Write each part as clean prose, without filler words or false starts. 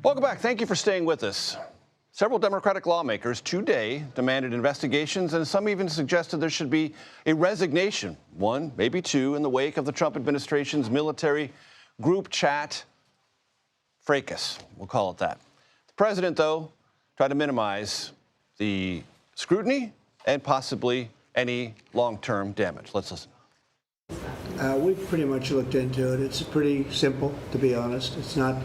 Welcome back. Thank you for staying with us. Several Democratic lawmakers today demanded investigations, and some even suggested there should be a resignation, one, maybe two, in the wake of the Trump administration's military group chat fracas. We'll call it that. The president, though, tried to minimize the scrutiny and possibly any long-term damage. Let's listen. We've pretty much looked into it. It's pretty simple, to be honest. It's not.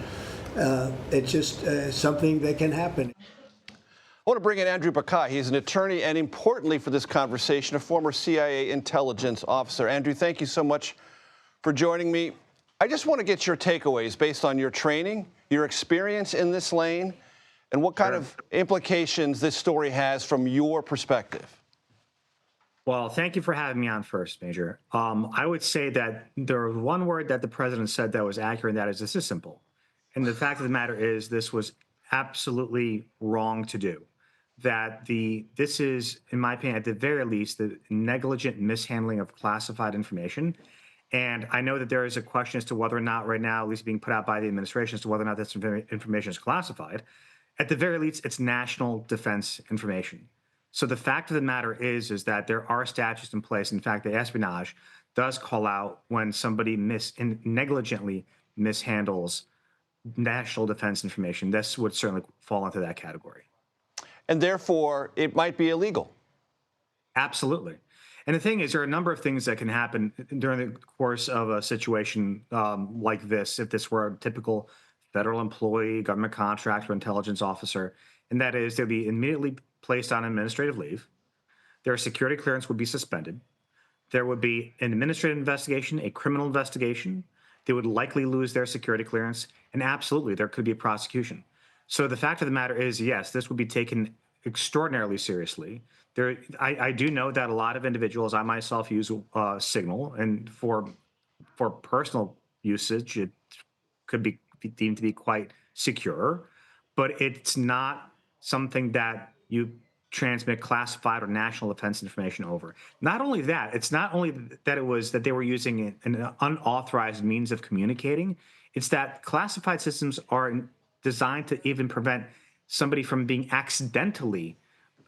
It's just something that can happen. I want to bring in Andrew Bakaj. He's an attorney and, importantly for this conversation, a former CIA intelligence officer. Andrew, thank you so much for joining me. I just want to get your takeaways based on your training, your experience in this lane, and what kind of implications this story has from your perspective. Well, thank you for having me on first, Major. I would say that there was one word that the president said that was accurate, and that is this is simple. And the fact of the matter is this was absolutely wrong to do. That this is, in my opinion, at the very least, the negligent mishandling of classified information. And I know that there is a question as to whether or not right now, at least being put out by the administration, as to whether or not this information is classified. At the very least, it's national defense information. So the fact of the matter is that there are statutes in place. In fact, the espionage does call out when somebody negligently mishandles national defense information. This would certainly fall into that category. And therefore, it might be illegal. Absolutely. And the thing is, there are a number of things that can happen during the course of a situation like this, if this were a typical federal employee, government contractor, intelligence officer, and that is they'll be immediately placed on administrative leave. Their security clearance would be suspended. There would be an administrative investigation, a criminal investigation. They would likely lose their security clearance, and absolutely, there could be a prosecution. So the fact of the matter is, yes, this would be taken extraordinarily seriously. I do know that a lot of individuals, I myself use Signal, and for personal usage, it could be deemed to be quite secure, but it's not something that you transmit classified or national defense information over. Not only that, it's not only that it was that they were using an unauthorized means of communicating, it's that classified systems are designed to even prevent somebody from being accidentally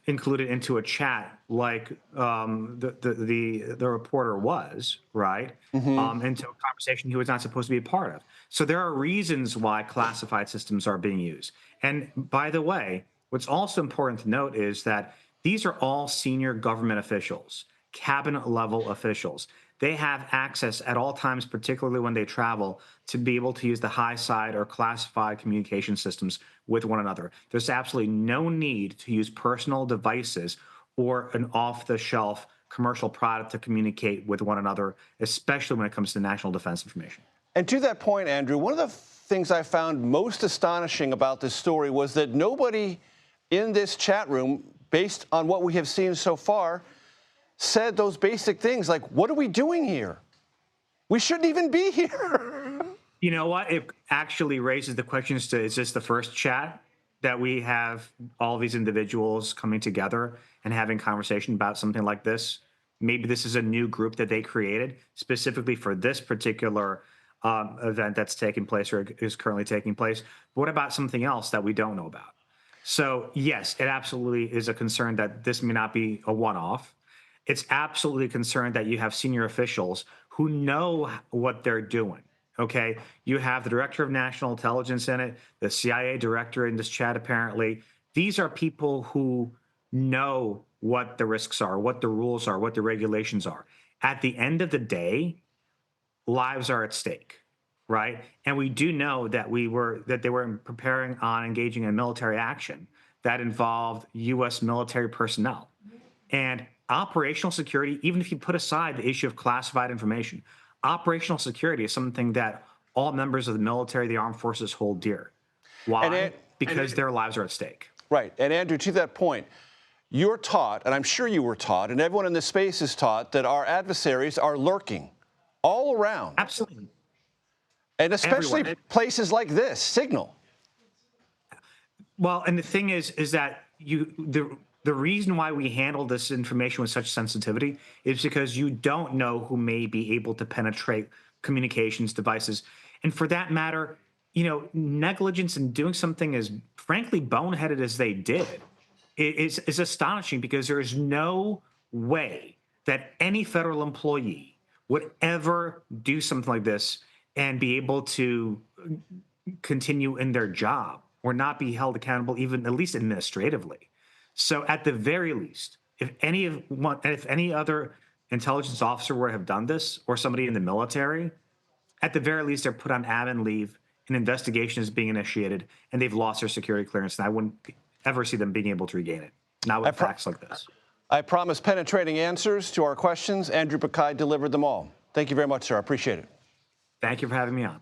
included into a chat like the reporter was, right? Into a conversation he was not supposed to be a part of. So there are reasons why classified systems are being used. And by the way, what's also important to note is that these are all senior government officials, cabinet level officials. They have access at all times, particularly when they travel, to be able to use the high side or classified communication systems with one another. There's absolutely no need to use personal devices or an off-the-shelf commercial product to communicate with one another, especially when it comes to national defense information. And to that point, Andrew, one of the things I found most astonishing about this story was that nobody in this chat room, based on what we have seen so far, said those basic things like, what are we doing here? We shouldn't even be here. You know what? It actually raises the question as to, is this the first chat that we have all these individuals coming together and having conversation about something like this? Maybe this is a new group that they created specifically for this particular event that's taking place or is currently taking place. But what about something else that we don't know about? So yes, it absolutely is a concern that this may not be a one-off. It's absolutely a concern that you have senior officials who know what they're doing, okay? You have the director of national intelligence in it, the CIA director in this chat apparently. These are people who know what the risks are, what the rules are, what the regulations are. At the end of the day, lives are at stake, right? And we do know that they were preparing on engaging in military action that involved U.S. military personnel. And operational security, even if you put aside the issue of classified information, operational security is something that all members of the military, the armed forces hold dear. Why? Because their lives are at stake. Right. And Andrew, to that point, you're taught, and I'm sure you were taught, and everyone in this space is taught, that our adversaries are lurking all around. Absolutely. And especially everywhere. Places like this, Signal. Well, and the thing is that the reason why we handle this information with such sensitivity is because you don't know who may be able to penetrate communications devices. And for that matter, negligence in doing something as frankly boneheaded as they did is astonishing, because there is no way that any federal employee would ever do something like this and be able to continue in their job or not be held accountable, even at least administratively. So at the very least, if any other intelligence officer were to have done this, or somebody in the military, at the very least, they're put on admin leave, an investigation is being initiated, and they've lost their security clearance. And I wouldn't ever see them being able to regain it, not with facts like this. I promised penetrating answers to our questions. Andrew Bakaj delivered them all. Thank you very much, sir. I appreciate it. Thank you for having me on.